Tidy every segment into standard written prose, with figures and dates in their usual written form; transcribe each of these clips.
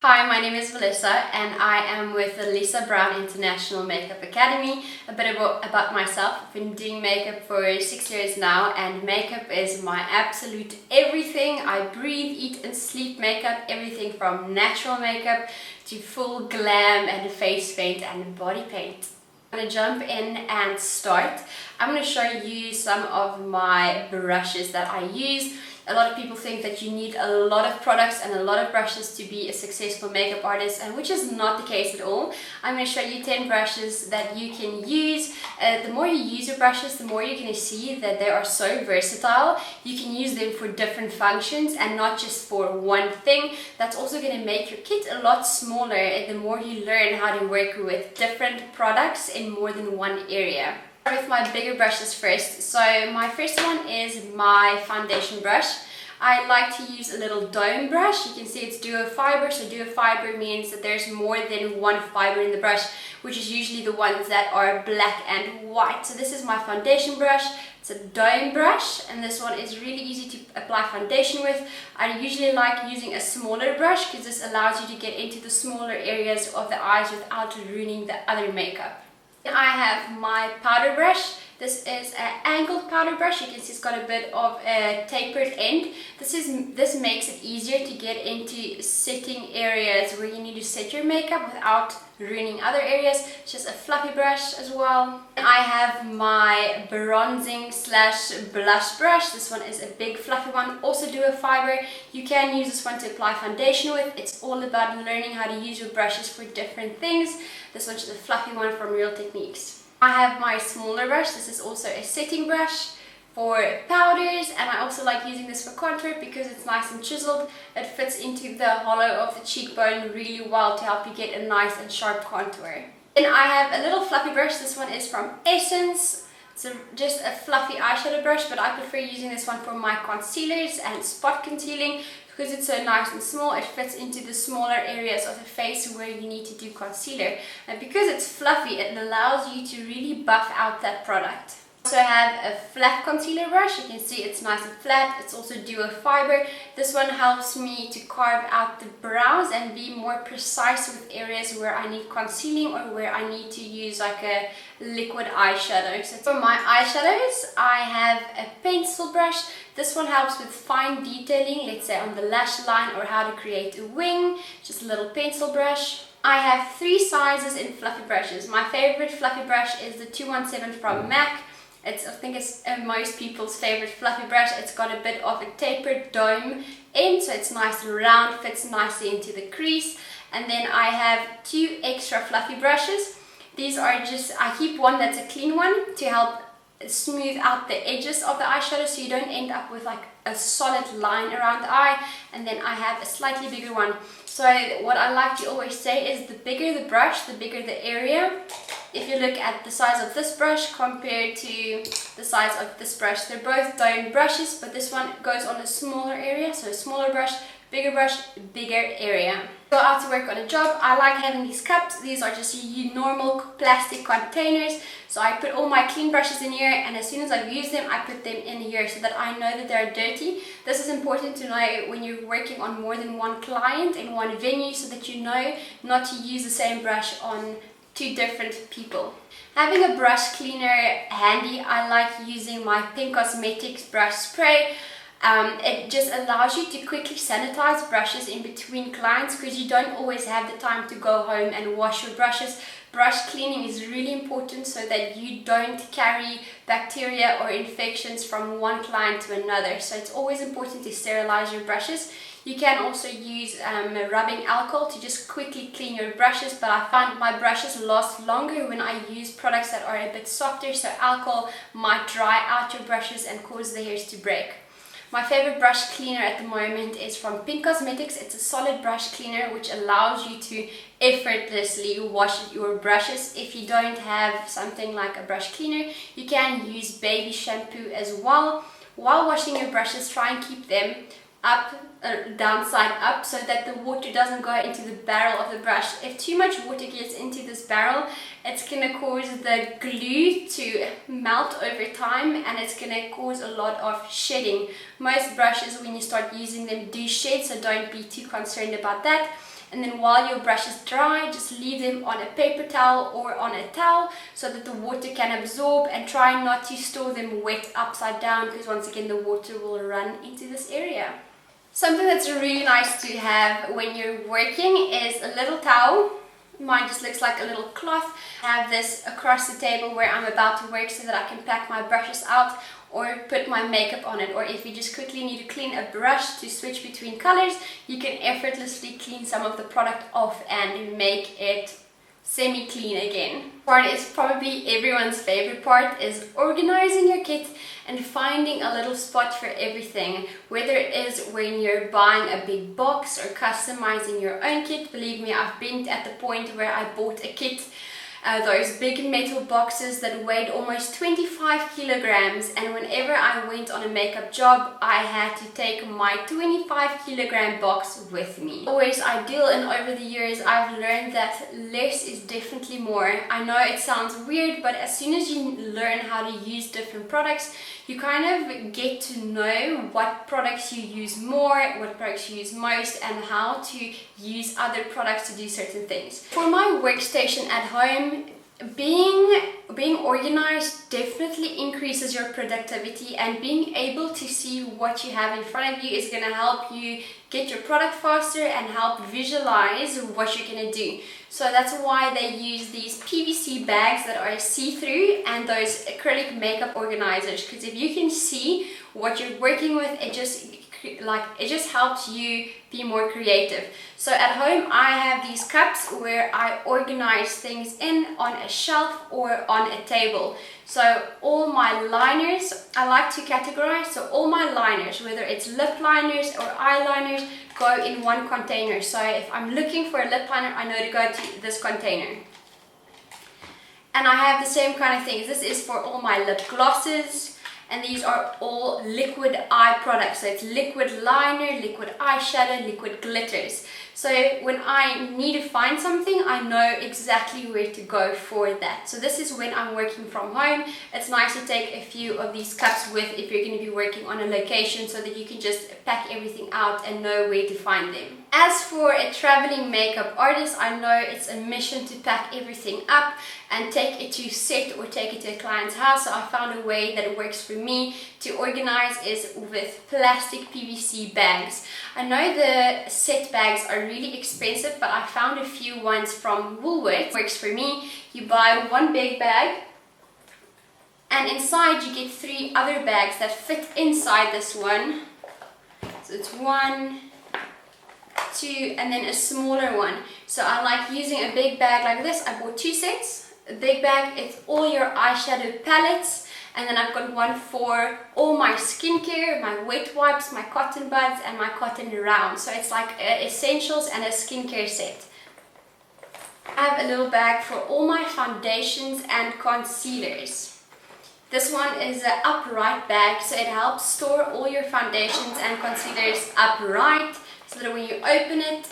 Hi, my name is Melissa and I am with the Lisa Brown International Makeup Academy. A bit about myself. I've been doing makeup for 6 years now and makeup is my absolute everything. I breathe, eat and sleep makeup, everything from natural makeup to full glam and face paint and body paint. I'm going to jump in and start. I'm going to show you some of my brushes that I use. A lot of people think that you need a lot of products and a lot of brushes to be a successful makeup artist, and which is not the case at all. I'm going to show you 10 brushes that you can use. The more you use your brushes, the more you're going to see that they are so versatile. You can use them for different functions and not just for one thing. That's also going to make your kit a lot smaller the more you learn how to work with different products in more than one area. With my bigger brushes first. So my first one is my foundation brush. I like to use a little dome brush. You can see it's duo fiber. So duo fiber means that there's more than one fiber in the brush, which is usually the ones that are black and white. So this is my foundation brush. It's a dome brush and this one is really easy to apply foundation with. I usually like using a smaller brush because this allows you to get into the smaller areas of the eyes without ruining the other makeup. I have my powder brush. This is an angled powder brush. You can see it's got a bit of a tapered end. This makes it easier to get into setting areas where you need to set your makeup without ruining other areas. It's just a fluffy brush as well. And I have my bronzing slash blush brush. This one is a big fluffy one, also duo fiber. You can use this one to apply foundation with. It's all about learning how to use your brushes for different things. This one's just a fluffy one from Real Techniques. I have my smaller brush. This is also a setting brush for powders, and I also like using this for contour because it's nice and chiseled. It fits into the hollow of the cheekbone really well to help you get a nice and sharp contour. Then I have a little fluffy brush. This one is from Essence. It's just a fluffy eyeshadow brush, but I prefer using this one for my concealers and spot concealing because it's so nice and small. It fits into the smaller areas of the face where you need to do concealer. And because it's fluffy, it allows you to really buff out that product. I also have a flat concealer brush. You can see it's nice and flat. It's also duo fiber. This one helps me to carve out the brows and be more precise with areas where I need concealing or where I need to use like a liquid eyeshadow. So for my eyeshadows, I have a pencil brush. This one helps with fine detailing, let's say on the lash line or how to create a wing. Just a little pencil brush. I have 3 sizes in fluffy brushes. My favorite fluffy brush is the 217 from MAC. I think it's most people's favorite fluffy brush. It's got a bit of a tapered dome end, so it's nice and round, fits nicely into the crease. And then I have 2 extra fluffy brushes. These are just, I keep one that's a clean one to help smooth out the edges of the eyeshadow so you don't end up with like a solid line around the eye. And then I have a slightly bigger one. So what I like to always say is the bigger the brush, the bigger the area. If you look at the size of this brush compared to the size of this brush, they're both dome brushes, but this one goes on a smaller area. So a smaller brush, bigger area. Go out to work on a job. I like having these cups. These are just normal plastic containers. So I put all my clean brushes in here, and as soon as I've used them, I put them in here so that I know that they're dirty. This is important to know when you're working on more than one client in one venue so that you know not to use the same brush on 2 different people. Having a brush cleaner handy, I like using my Pink Cosmetics brush spray. It just allows you to quickly sanitize brushes in between clients because you don't always have the time to go home and wash your brushes. Brush cleaning is really important so that you don't carry bacteria or infections from one client to another. So it's always important to sterilize your brushes. You can also use rubbing alcohol to just quickly clean your brushes, but I find my brushes last longer when I use products that are a bit softer, so alcohol might dry out your brushes and cause the hairs to break. My favorite brush cleaner at the moment is from Pink Cosmetics. It's a solid brush cleaner which allows you to effortlessly wash your brushes. If you don't have something like a brush cleaner, you can use baby shampoo as well. While washing your brushes, try and keep them up, downside up, so that the water doesn't go into the barrel of the brush. If too much water gets into this barrel, it's going to cause the glue to melt over time and it's going to cause a lot of shedding. Most brushes, when you start using them, do shed, so don't be too concerned about that. and then while your brushes dry, just leave them on a paper towel or on a towel so that the water can absorb, and try not to store them wet upside down, because once again the water will run into this area. Something that's really nice to have when you're working is a little towel. Mine just looks like a little cloth. I have this across the table where I'm about to work so that I can pack my brushes out or put my makeup on it. Or if you just quickly need to clean a brush to switch between colors, you can effortlessly clean some of the product off and make it semi-clean again. Part is probably everyone's favorite part, is organizing your kit and finding a little spot for everything, whether it is when you're buying a big box or customizing your own kit. Believe me, I've been at the point where I bought a kit, those big metal boxes that weighed almost 25 kilograms, and whenever I went on a makeup job, I had to take my 25 kilogram box with me. Always ideal, and over the years I've learned that less is definitely more. I know it sounds weird, but as soon as you learn how to use different products, you kind of get to know what products you use more, what products you use most, and how to use other products to do certain things. For my workstation at home, being organized definitely increases your productivity, and being able to see what you have in front of you is going to help you get your product faster and help visualize what you're going to do. So that's why they use these PVC bags that are see-through and those acrylic makeup organizers, because if you can see what you're working with, it just helps you be more creative. So at home I have these cups where I organize things in on a shelf or on a table. So all my liners, I like to categorize, so all my liners, whether it's lip liners or eyeliners, go in one container. So if I'm looking for a lip liner, I know to go to this container. And I have the same kind of things. This is for all my lip glosses, and these are all liquid eye products. So it's liquid liner, liquid eyeshadow, liquid glitters. So when I need to find something, I know exactly where to go for that. So this is when I'm working from home. It's nice to take a few of these cups with if you're going to be working on a location, so that you can just pack everything out and know where to find them. As for a traveling makeup artist, I know it's a mission to pack everything up and take it to set or take it to a client's house. So I found a way that works for me to organize is with plastic PVC bags. I know the set bags are really expensive, but I found a few ones from Woolworths. Works for me. You buy one big bag, and inside you get 3 other bags that fit inside this one. So it's 1, 2, and then a smaller one. So I like using a big bag like this. I bought 2 sets. A big bag, it's all your eyeshadow palettes, and then I've got one for all my skincare, my wet wipes, my cotton buds, and my cotton rounds. So it's like essentials and a skincare set. I have a little bag for all my foundations and concealers. This one is an upright bag, so it helps store all your foundations and concealers upright, so that when you open it,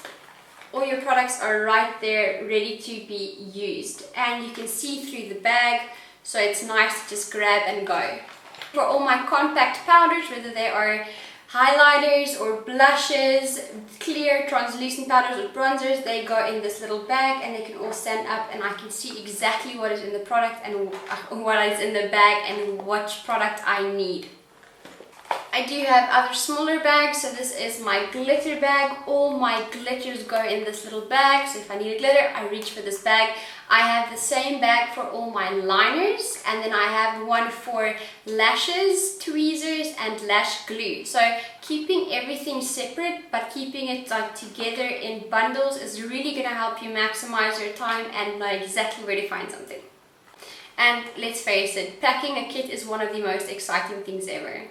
all your products are right there ready to be used, and you can see through the bag, so it's nice to just grab and go. For all my compact powders, whether they are highlighters or blushes, clear translucent powders or bronzers, they go in this little bag, and they can all stand up, and I can see exactly what is in the product and what is in the bag and what product I need. I do have other smaller bags, so this is my glitter bag. All my glitters go in this little bag, so if I need a glitter, I reach for this bag. I have the same bag for all my liners, and then I have one for lashes, tweezers, and lash glue. So keeping everything separate but keeping it like together in bundles is really going to help you maximize your time and know exactly where to find something. And let's face it, packing a kit is one of the most exciting things ever.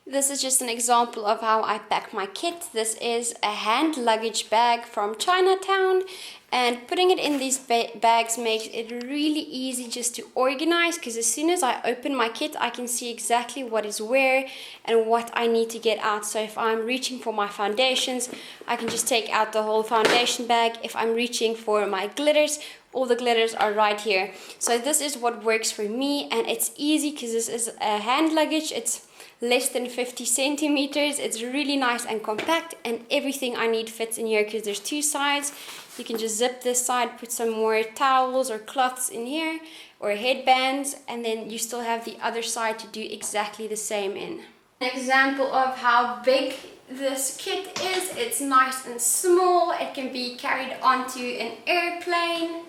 This is just an example of how I pack my kit. This is a hand luggage bag from Chinatown, and putting it in these bags makes it really easy just to organize, because as soon as I open my kit, I can see exactly what is where and what I need to get out. So if I'm reaching for my foundations, I can just take out the whole foundation bag. If I'm reaching for my glitters, all the glitters are right here. So this is what works for me, and it's easy because this is a hand luggage. It's less than 50 centimeters. It's really nice and compact, and everything I need fits in here because there's two sides. You can just zip this side, put some more towels or cloths in here or headbands, and then you still have the other side to do exactly the same in. An example of how big this kit is, it's nice and small. It can be carried onto an airplane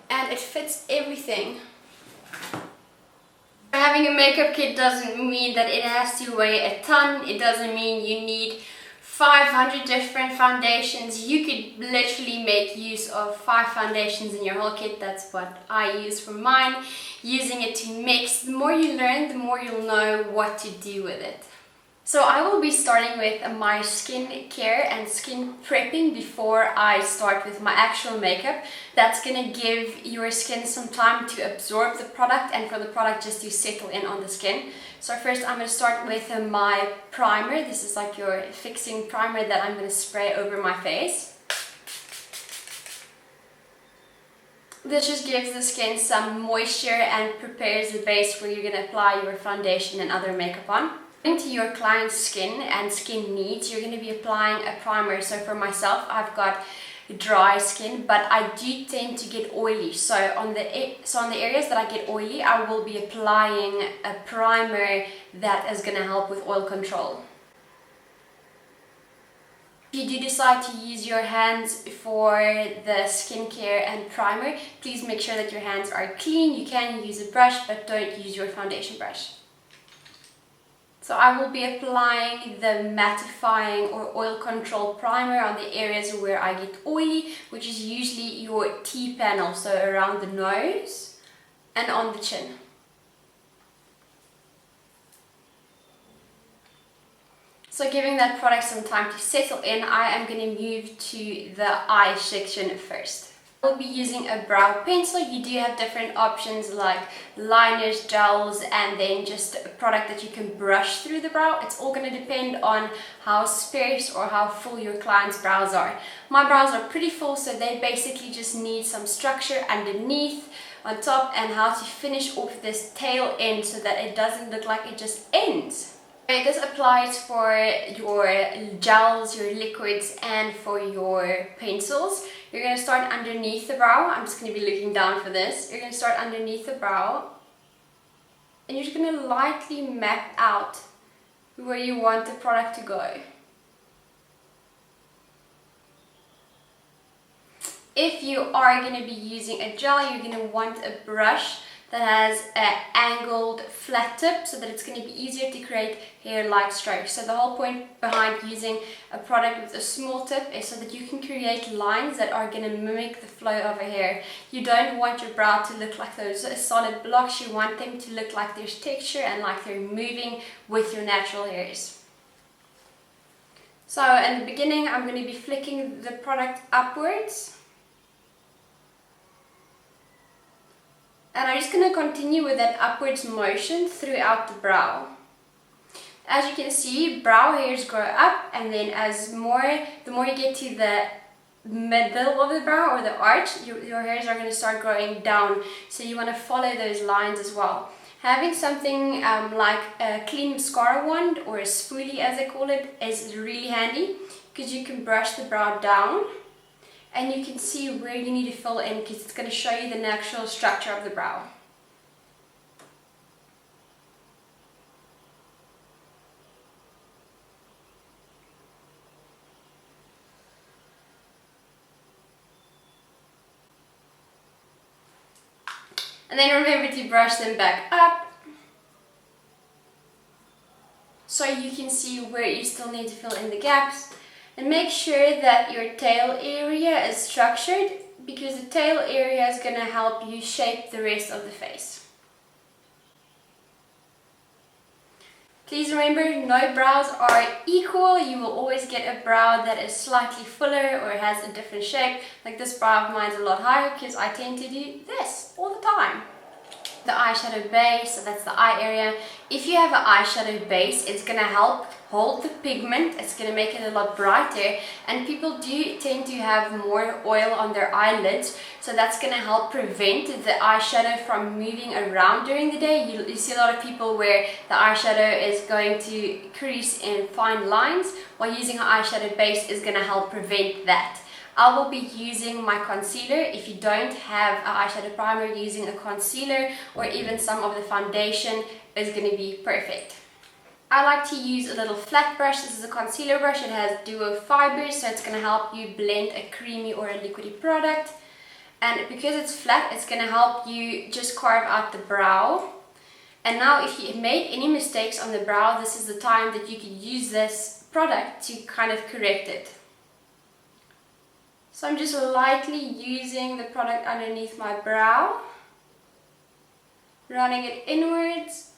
and it fits everything. Having a makeup kit doesn't mean that it has to weigh a ton. It doesn't mean you need 500 different foundations. You could literally make use of 5 foundations in your whole kit. That's what I use for mine. Using it to mix. The more you learn, the more you'll know what to do with it. So I will be starting with my skin care and skin prepping before I start with my actual makeup. That's gonna give your skin some time to absorb the product and for the product just to settle in on the skin. So first I'm gonna start with my primer. This is like your fixing primer that I'm gonna spray over my face. This just gives the skin some moisture and prepares the base where you're gonna apply your foundation and other makeup on. According to your client's skin and skin needs, you're going to be applying a primer. So for myself, I've got dry skin, but I do tend to get oily. So on the areas that I get oily, I will be applying a primer that is going to help with oil control. If you do decide to use your hands for the skincare and primer, please make sure that your hands are clean. You can use a brush, but don't use your foundation brush. So I will be applying the mattifying or oil control primer on the areas where I get oily, which is usually your T-panel, so around the nose and on the chin. So giving that product some time to settle in, I am going to move to the eye section first. I'll be using a brow pencil. You do have different options like liners, gels, and then just a product that you can brush through the brow. It's all going to depend on how sparse or how full your client's brows are. My brows are pretty full, so they basically just need some structure underneath, on top, and how to finish off this tail end so that it doesn't look like it just ends. Okay, this applies for your gels, your liquids, and for your pencils. You're going to start underneath the brow. I'm just going to be looking down for this. You're going to start underneath the brow and you're just going to lightly map out where you want the product to go. If you are going to be using a gel, you're going to want a brush that has an angled flat tip so that it's going to be easier to create hair-like strokes. So the whole point behind using a product with a small tip is so that you can create lines that are going to mimic the flow of a hair. You don't want your brow to look like those solid blocks. You want them to look like there's texture and like they're moving with your natural hairs. So in the beginning, I'm going to be flicking the product upwards. And I'm just going to continue with that upwards motion throughout the brow. As you can see, brow hairs grow up, and then the more you get to the middle of the brow or the arch, your hairs are going to start growing down. So you want to follow those lines as well. Having something like a clean mascara wand or a spoolie as I call it is really handy because you can brush the brow down. And you can see where you need to fill in because it's going to show you the natural structure of the brow. And then remember to brush them back up so you can see where you still need to fill in the gaps. And make sure that your tail area is structured because the tail area is going to help you shape the rest of the face. Please remember, no brows are equal. You will always get a brow that is slightly fuller or has a different shape. Like this brow of mine is a lot higher because I tend to do this all the time. The eyeshadow base, so that's the eye area. If you have an eyeshadow base, it's going to help hold the pigment, it's going to make it a lot brighter, and people do tend to have more oil on their eyelids, so that's going to help prevent the eyeshadow from moving around during the day. You see a lot of people where the eyeshadow is going to crease in fine lines, while using an eyeshadow base is going to help prevent that. I will be using my concealer. If you don't have an eyeshadow primer, using a concealer or even some of the foundation is going to be perfect. I like to use a little flat brush. This is a concealer brush. It has duo fibers, so it's going to help you blend a creamy or a liquidy product. And because it's flat, it's going to help you just carve out the brow. And now if you made any mistakes on the brow, this is the time that you can use this product to kind of correct it. So I'm just lightly using the product underneath my brow, running it inwards.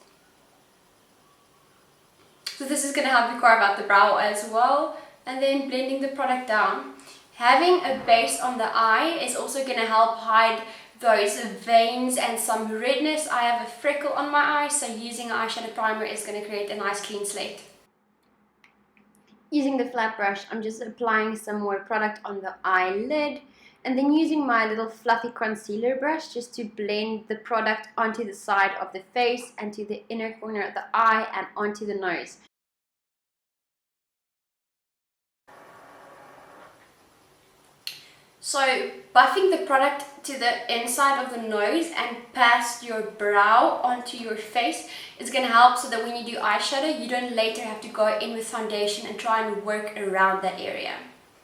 So this is going to help you carve out the brow as well, and then blending the product down. Having a base on the eye is also going to help hide those veins and some redness. I have a freckle on my eye, so using an eyeshadow primer is going to create a nice clean slate. Using the flat brush, I'm just applying some more product on the eyelid, and then using my little fluffy concealer brush just to blend the product onto the side of the face and to the inner corner of the eye and onto the nose. So buffing the product to the inside of the nose and past your brow onto your face is going to help, so that when you do eyeshadow, you don't later have to go in with foundation and try and work around that area.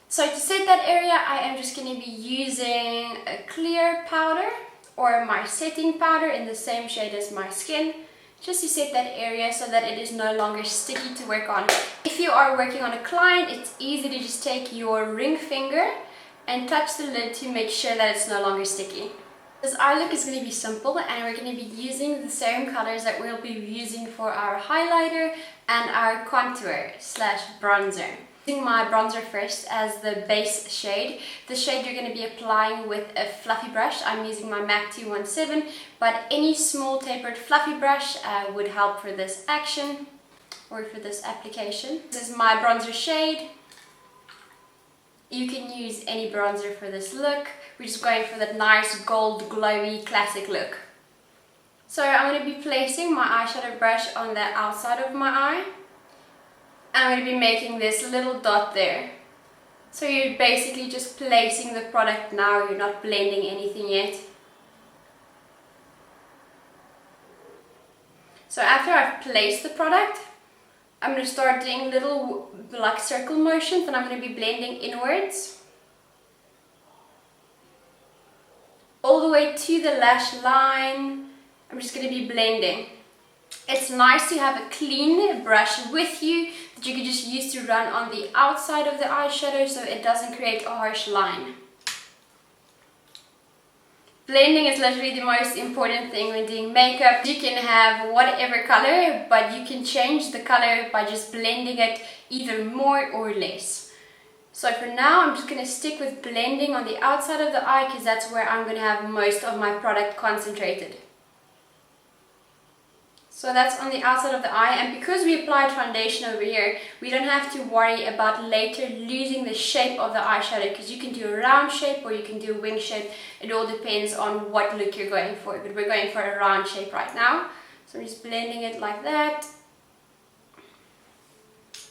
So to set that area, I am just going to be using a clear powder or my setting powder in the same shade as my skin, just to set that area so that it is no longer sticky to work on. If you are working on a client, it's easy to just take your ring finger and touch the lid to make sure that it's no longer sticky. This eye look is going to be simple, and we're going to be using the same colors that we'll be using for our highlighter and our contour slash bronzer. Using my bronzer first as the base shade. The shade you're going to be applying with a fluffy brush. I'm using my MAC 217, but any small tapered fluffy brush would help for this action or for this application. This is my bronzer shade. You can use any bronzer for this look. We're just going for that nice gold glowy classic look. So I'm going to be placing my eyeshadow brush on the outside of my eye, and I'm going to be making this little dot there. So you're basically just placing the product now, you're not blending anything yet. So after I've placed the product, I'm going to start doing little like circle motions, and I'm going to be blending inwards all the way to the lash line. I'm just going to be blending. It's nice to have a clean brush with you that you can just use to run on the outside of the eyeshadow so it doesn't create a harsh line. Blending is literally the most important thing when doing makeup. You can have whatever color, but you can change the color by just blending it either more or less. So for now, I'm just going to stick with blending on the outside of the eye because that's where I'm going to have most of my product concentrated. So that's on the outside of the eye, and because we applied foundation over here, we don't have to worry about later losing the shape of the eyeshadow, because you can do a round shape or you can do a wing shape. It all depends on what look you're going for, but we're going for a round shape right now. So I'm just blending it like that.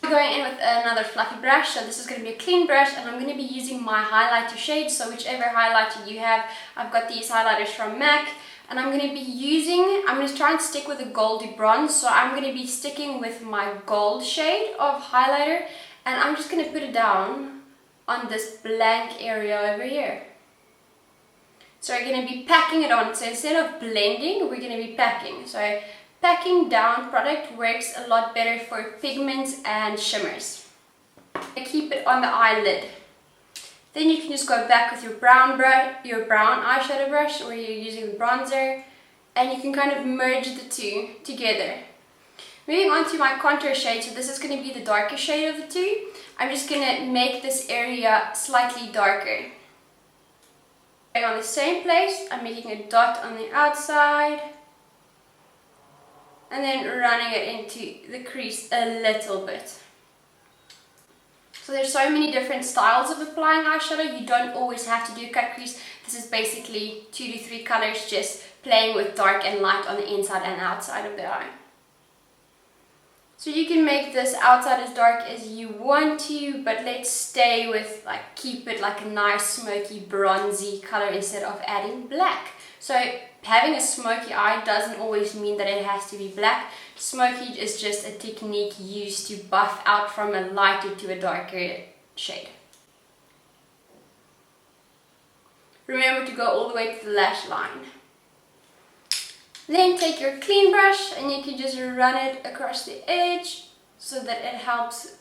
I'm going in with another fluffy brush, so this is going to be a clean brush, and I'm going to be using my highlighter shade. So whichever highlighter you have, I've got these highlighters from MAC. And I'm going to be using, I'm going to try and stick with a goldy bronze, so I'm going to be sticking with my gold shade of highlighter, and I'm just going to put it down on this blank area over here. So we're going to be packing it on, so instead of blending, we're going to be packing. So packing down product works a lot better for pigments and shimmers. I keep it on the eyelid. Then you can just go back with your brown eyeshadow brush, or you're using the bronzer, and you can kind of merge the two together. Moving on to my contour shade, so this is going to be the darker shade of the two. I'm just going to make this area slightly darker. On the same place, I'm making a dot on the outside, and then running it into the crease a little bit. So there's so many different styles of applying eyeshadow. You don't always have to do a cut crease. This is basically 2 to 3 colors, just playing with dark and light on the inside and outside of the eye. So you can make this outside as dark as you want to, but let's stay with, like, keep it like a nice smoky bronzy color instead of adding black. So having a smoky eye doesn't always mean that it has to be black. Smoky is just a technique used to buff out from a lighter to a darker shade. Remember to go all the way to the lash line. Then take your clean brush and you can just run it across the edge so that it helps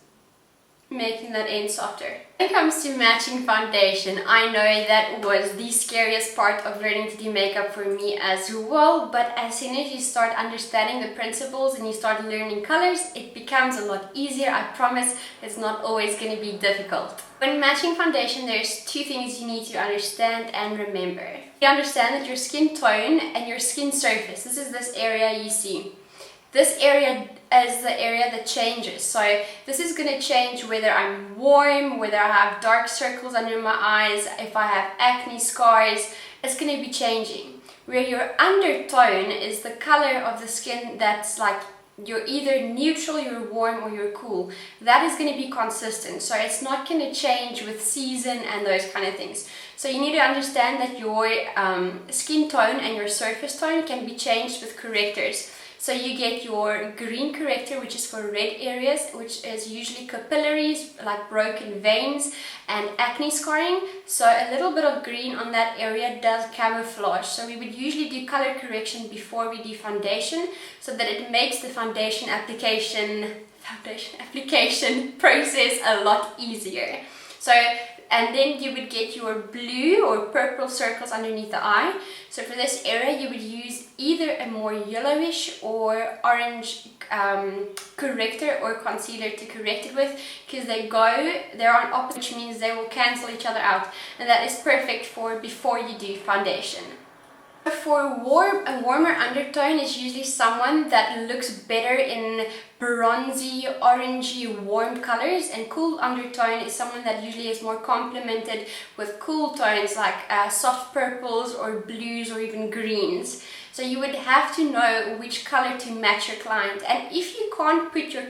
making that end softer. When it comes to matching foundation, I know that was the scariest part of learning to do makeup for me as well, but as soon as you start understanding the principles and you start learning colors, it becomes a lot easier. I promise it's not always going to be difficult. When matching foundation, there's 2 things you need to understand and remember. You understand that your skin tone and your skin surface, this is this area you see. This area is the area that changes. So this is going to change whether I'm warm, whether I have dark circles under my eyes, if I have acne scars, it's going to be changing. Where your undertone is the color of the skin that's like, you're either neutral, you're warm, or you're cool. That is going to be consistent. So it's not going to change with season and those kind of things. So you need to understand that your skin tone and your surface tone can be changed with correctors. So you get your green corrector, which is for red areas, which is usually capillaries, like broken veins and acne scarring. So a little bit of green on that area does camouflage. So we would usually do color correction before we do foundation, so that it makes the foundation application process a lot easier. So, and then you would get your blue or purple circles underneath the eye. So for this area, you would use either a more yellowish or orange corrector or concealer to correct it with, because they're on opposite, which means they will cancel each other out, and that is perfect for before you do foundation. For a warmer undertone is usually someone that looks better in bronzy, orangey, warm colors, and cool undertone is someone that usually is more complemented with cool tones like soft purples or blues or even greens. So you would have to know which color to match your client, and if you can't put your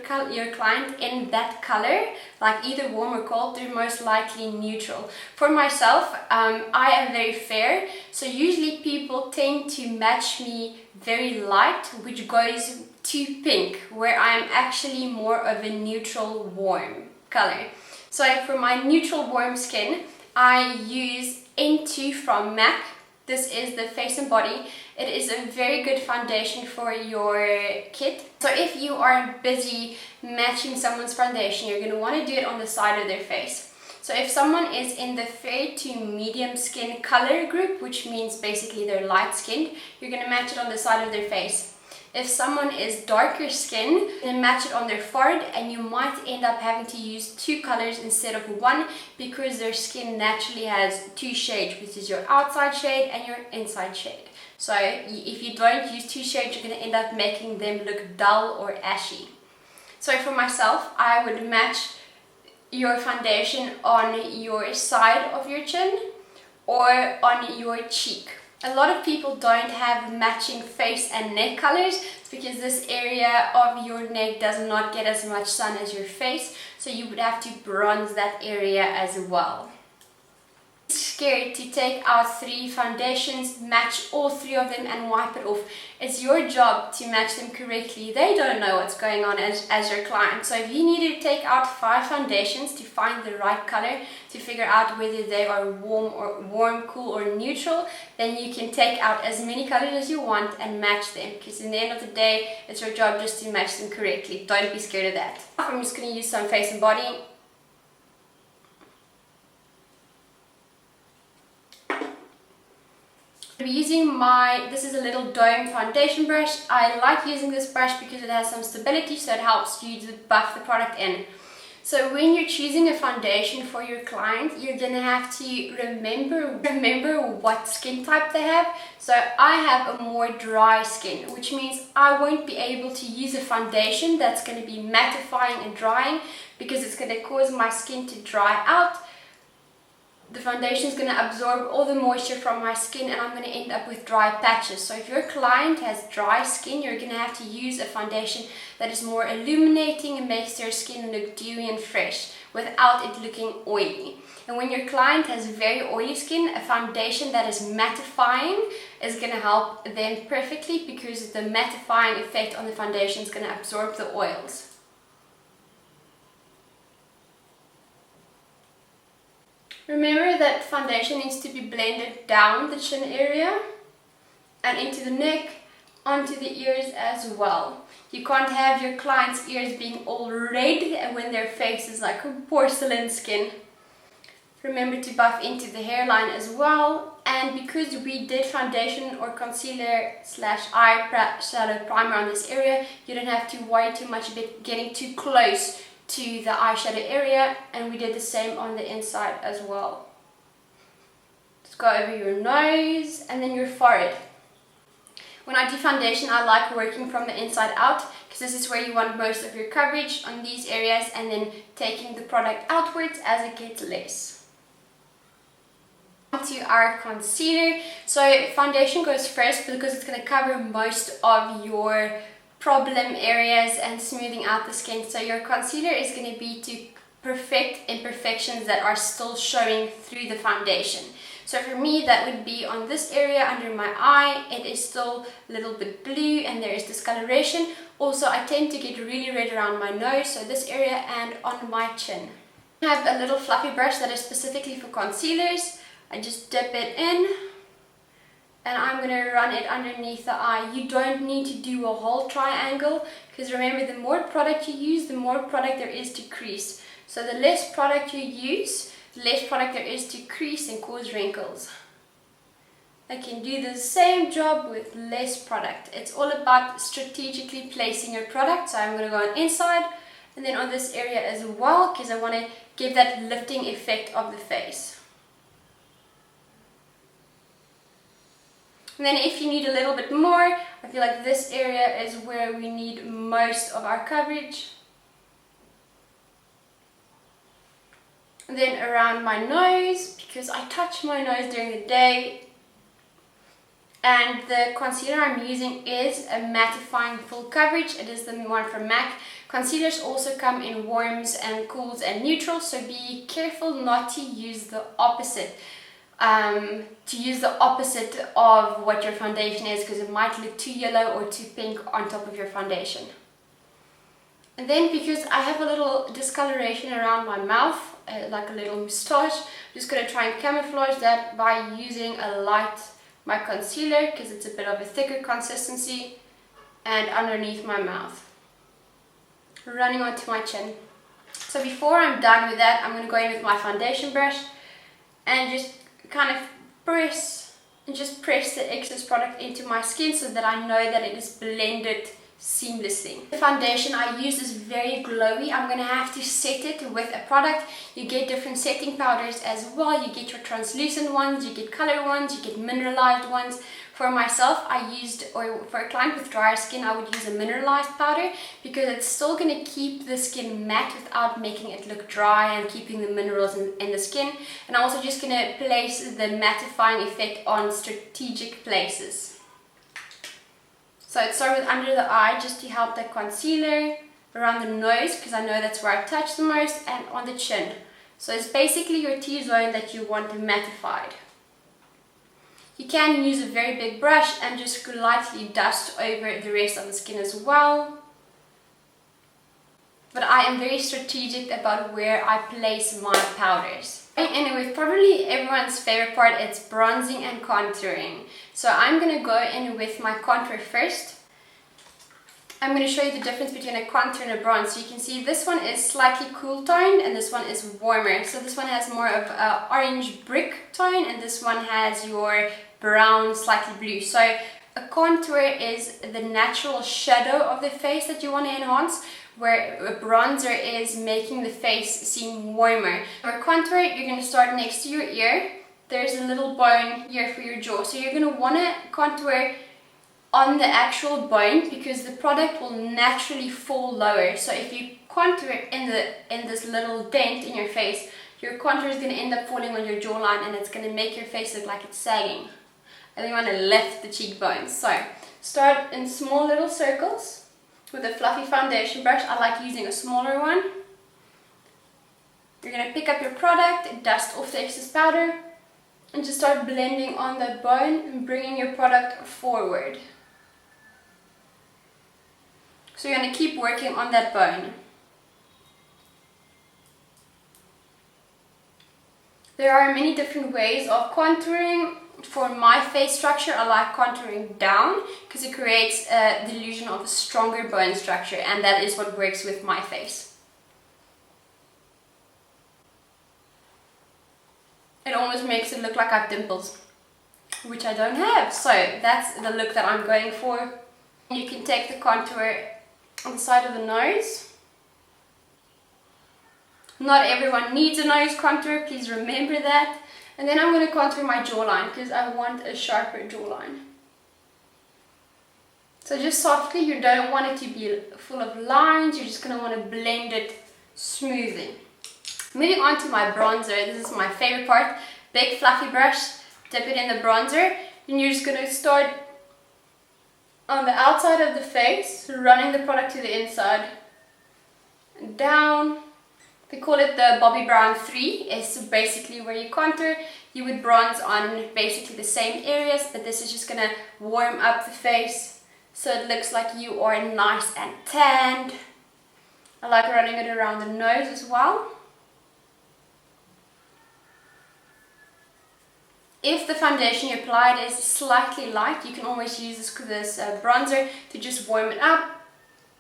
client in that color, like either warm or cold, they're most likely neutral. For myself, I am very fair, so usually people tend to match me very light, which goes to pink, where I am actually more of a neutral warm color. So for my neutral warm skin, I use N2 from MAC. This is the Face and Body. It is a very good foundation for your kit. So if you are busy matching someone's foundation, you're going to want to do it on the side of their face. So if someone is in the fair to medium skin color group, which means basically they're light skinned, you're going to match it on the side of their face. If someone is darker skin, then match it on their forehead, and you might end up having to use 2 colors instead of 1, because their skin naturally has 2 shades, which is your outside shade and your inside shade. So if you don't use 2 shades, you're going to end up making them look dull or ashy. So for myself, I would match your foundation on your side of your chin or on your cheek. A lot of people don't have matching face and neck colors. It's because this area of your neck does not get as much sun as your face, so you would have to bronze that area as well. Scared to take out 3 foundations, match all 3 of them and wipe it off. It's your job to match them correctly. They don't know what's going on as your client. So if you need to take out 5 foundations to find the right color, to figure out whether they are warm, cool or neutral, then you can take out as many colors as you want and match them, because in the end of the day, it's your job just to match them correctly. Don't be scared of that. I'm just going to use some Face and Body. I'm using this is a little dome foundation brush. I like using this brush because it has some stability, so it helps you to buff the product in. So when you're choosing a foundation for your client, you're gonna have to remember what skin type they have. So I have a more dry skin, which means I won't be able to use a foundation that's gonna be mattifying and drying, because it's gonna cause my skin to dry out. The foundation is going to absorb all the moisture from my skin, and I'm going to end up with dry patches. So if your client has dry skin, you're going to have to use a foundation that is more illuminating and makes their skin look dewy and fresh without it looking oily. And when your client has very oily skin, a foundation that is mattifying is going to help them perfectly, because the mattifying effect on the foundation is going to absorb the oils. Remember that foundation needs to be blended down the chin area and into the neck, onto the ears as well. You can't have your client's ears being all red when their face is like porcelain skin. Remember to buff into the hairline as well. And because we did foundation or concealer / eyeshadow primer on this area, you don't have to worry too much about getting too close to the eyeshadow area, and we did the same on the inside as well. Just go over your nose and then your forehead. When I do foundation, I like working from the inside out, because this is where you want most of your coverage on these areas, and then taking the product outwards as it gets less. To our concealer. So foundation goes first because it's going to cover most of your problem areas and smoothing out the skin. So your concealer is going to be to perfect imperfections that are still showing through the foundation. So for me, that would be on this area under my eye. It is still a little bit blue and there is discoloration. Also, I tend to get really red around my nose, so this area, and on my chin. I have a little fluffy brush that is specifically for concealers. I just dip it in, and I'm going to run it underneath the eye. You don't need to do a whole triangle, because remember, the more product you use, the more product there is to crease. So the less product you use, the less product there is to crease and cause wrinkles. I can do the same job with less product. It's all about strategically placing your product. So I'm going to go on inside and then on this area as well, because I want to give that lifting effect of the face. And then if you need a little bit more, I feel like this area is where we need most of our coverage. And then around my nose, because I touch my nose during the day. And the concealer I'm using is a mattifying full coverage. It is the one from MAC. Concealers also come in warms and cools and neutrals, so be careful not to use the opposite. Of what your foundation is, because it might look too yellow or too pink on top of your foundation. And then because I have a little discoloration around my mouth, like a little moustache, I'm just going to try and camouflage that by using my concealer, because it's a bit of a thicker consistency, and underneath my mouth, running onto my chin. So before I'm done with that, I'm going to go in with my foundation brush and just kind of press the excess product into my skin, so that I know that it is blended seamlessly. The foundation I use is very glowy. I'm going to have to set it with a product. You get different setting powders as well. You get your translucent ones, you get color ones, you get mineralized ones. For myself, or for a client with drier skin, I would use a mineralized powder, because it's still going to keep the skin matte without making it look dry and keeping the minerals in the skin. And I'm also just going to place the mattifying effect on strategic places. So I'd start with under the eye, just to help the concealer, around the nose, because I know that's where I touch the most, and on the chin. So it's basically your T-zone that you want mattified. You can use a very big brush and just lightly dust over the rest of the skin as well. But I am very strategic about where I place my powders. And with probably everyone's favorite part, it's bronzing and contouring. So I'm going to go in with my contour first. I'm going to show you the difference between a contour and a bronze. So you can see this one is slightly cool toned and this one is warmer. So this one has more of an orange brick tone and this one has your brown, slightly blue. So a contour is the natural shadow of the face that you want to enhance, where a bronzer is making the face seem warmer. For contour, you're going to start next to your ear. There's a little bone here for your jaw, so you're going to want to contour on the actual bone because the product will naturally fall lower. So if you contour in this little dent in your face, your contour is going to end up falling on your jawline and it's going to make your face look like it's sagging. And then you want to lift the cheekbones. So start in small little circles with a fluffy foundation brush. I like using a smaller one. You're going to pick up your product, dust off the excess powder, and just start blending on the bone and bringing your product forward. So you're going to keep working on that bone. There are many different ways of contouring. For my face structure, I like contouring down because it creates the illusion of a stronger bone structure, and that is what works with my face. It almost makes it look like I have dimples, which I don't have. So that's the look that I'm going for. You can take the contour on the side of the nose. Not everyone needs a nose contour, please remember that. And then I'm going to contour my jawline because I want a sharper jawline. So just softly, you don't want it to be full of lines, you're just going to want to blend it smoothly. Moving on to my bronzer, this is my favorite part. Big fluffy brush, dip it in the bronzer, and you're just going to start on the outside of the face, running the product to the inside, and down. They call it the Bobbi Brown 3. It's basically where you contour. You would bronze on basically the same areas, but this is just going to warm up the face so it looks like you are nice and tanned. I like running it around the nose as well. If the foundation you applied is slightly light, you can always use this bronzer to just warm it up.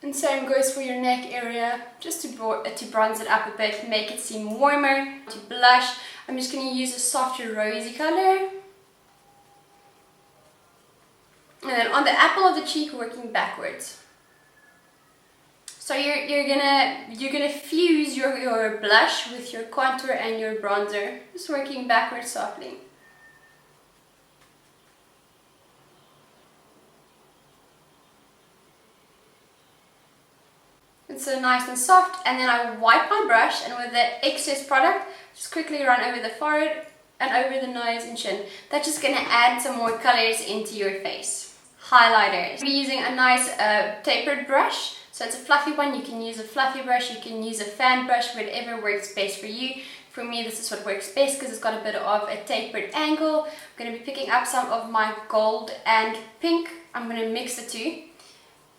And same goes for your neck area, just to bronze it up a bit, make it seem warmer. To blush, I'm just going to use a softer rosy color. And then on the apple of the cheek, working backwards. So you're gonna fuse your blush with your contour and your bronzer, just working backwards softly. It's so nice and soft, and then I wipe my brush and with the excess product just quickly run over the forehead and over the nose and chin. That's just going to add some more colors into your face. Highlighters. We're using a nice tapered brush, so it's a fluffy one. You can use a fluffy brush, you can use a fan brush, whatever works best for you. For me, this is what works best because it's got a bit of a tapered angle. I'm going to be picking up some of my gold and pink. I'm going to mix the two.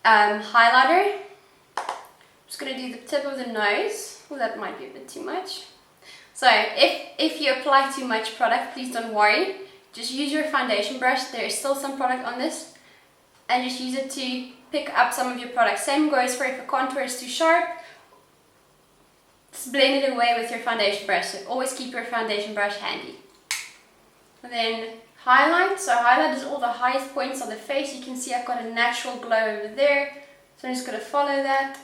Highlighter. Just going to do the tip of the nose. Well, that might be a bit too much. So if you apply too much product, please don't worry. Just use your foundation brush. There is still some product on this. And just use it to pick up some of your product. Same goes for if a contour is too sharp. Just blend it away with your foundation brush. So always keep your foundation brush handy. And then highlight. So highlight is all the highest points on the face. You can see I've got a natural glow over there. So I'm just going to follow that.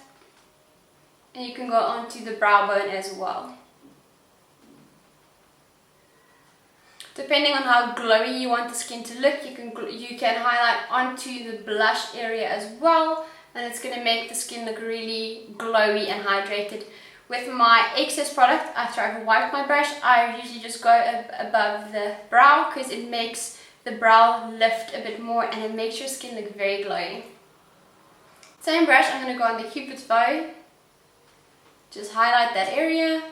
And you can go onto the brow bone as well. Depending on how glowy you want the skin to look, you can highlight onto the blush area as well, and it's going to make the skin look really glowy and hydrated. With my excess product, after I've wiped my brush, I usually just go above the brow because it makes the brow lift a bit more and it makes your skin look very glowy. Same brush, I'm going to go on the Cupid's bow. Just highlight that area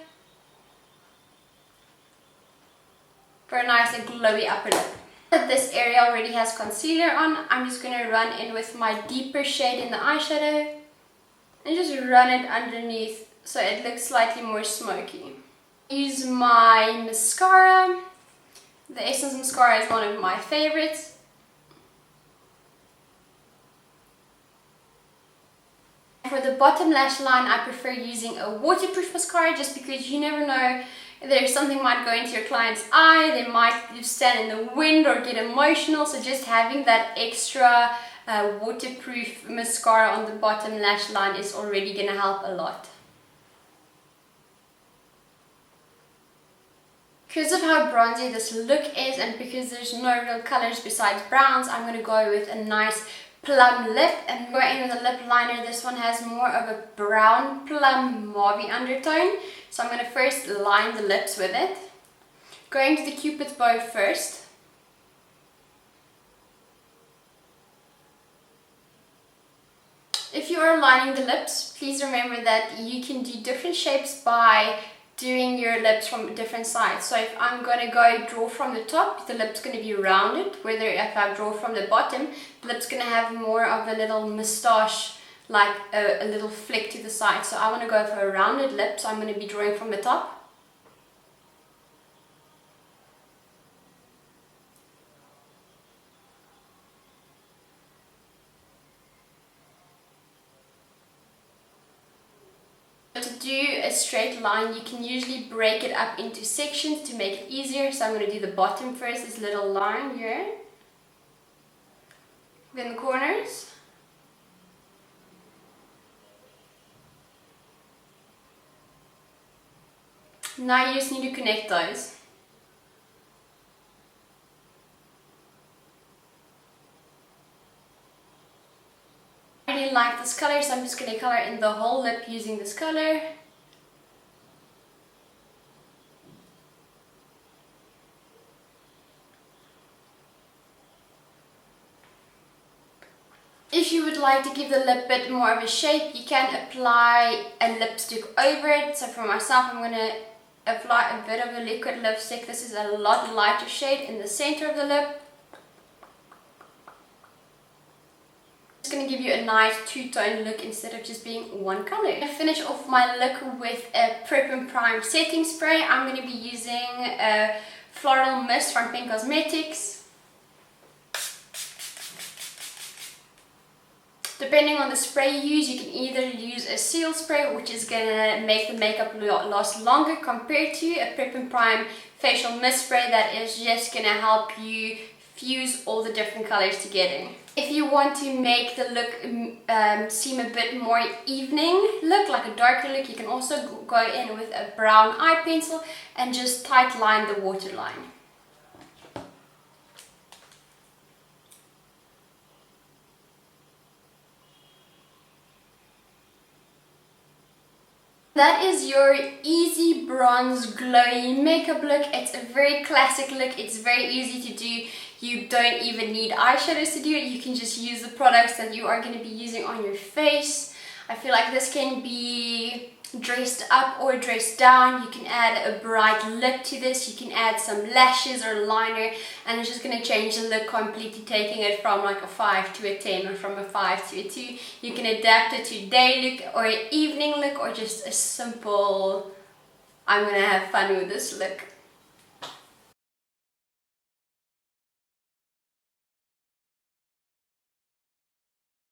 for a nice and glowy upper lip. This area already has concealer on. I'm just going to run in with my deeper shade in the eyeshadow and just run it underneath so it looks slightly more smoky. Use my mascara. The Essence mascara is one of my favorites. For the bottom lash line, I prefer using a waterproof mascara just because you never know, there's something might go into your client's eye, they might stand in the wind or get emotional, so just having that extra waterproof mascara on the bottom lash line is already going to help a lot. Because of how bronzy this look is, and because there's no real colors besides browns, I'm going to go with a nice plum lip and go in with a lip liner. This one has more of a brown plum mauvey undertone, so I'm going to first line the lips with it. Going to the Cupid's bow first. If you are lining the lips, please remember that you can do different shapes by doing your lips from different sides. So if I'm going to go draw from the top, the lip's going to be rounded. Whether if I draw from the bottom, the lip's going to have more of a little moustache, like a little flick to the side. So I want to go for a rounded lip, so I'm going to be drawing from the top. To do a straight line, you can usually break it up into sections to make it easier. So I'm going to do the bottom first, this little line here, then the corners, now you just need to connect those. I really like this color, so I'm just going to color in the whole lip using this color. If you would like to give the lip a bit more of a shape, you can apply a lipstick over it. So for myself, I'm going to apply a bit of a liquid lipstick. This is a lot lighter shade in the center of the lip. It's going to give you a nice two-tone look instead of just being one color. To finish off my look with a Prep and Prime setting spray, I'm going to be using a Floral Mist from Pink Cosmetics. Depending on the spray you use, you can either use a seal spray, which is going to make the makeup last longer, compared to a Prep and Prime facial mist spray that is just going to help you fuse all the different colors together. If you want to make the look seem a bit more evening look, like a darker look, you can also go in with a brown eye pencil and just tight line the waterline. That is your easy bronze glowy makeup look. It's a very classic look. It's very easy to do. You don't even need eyeshadows to do it. You can just use the products that you are going to be using on your face. I feel like this can be dressed up or dressed down. You can add a bright lip to this. You can add some lashes or liner, and it's just going to change the look completely, taking it from like a 5 to a 10 or from a 5 to a 2. You can adapt it to day look or evening look, or just a simple, I'm going to have fun with this look.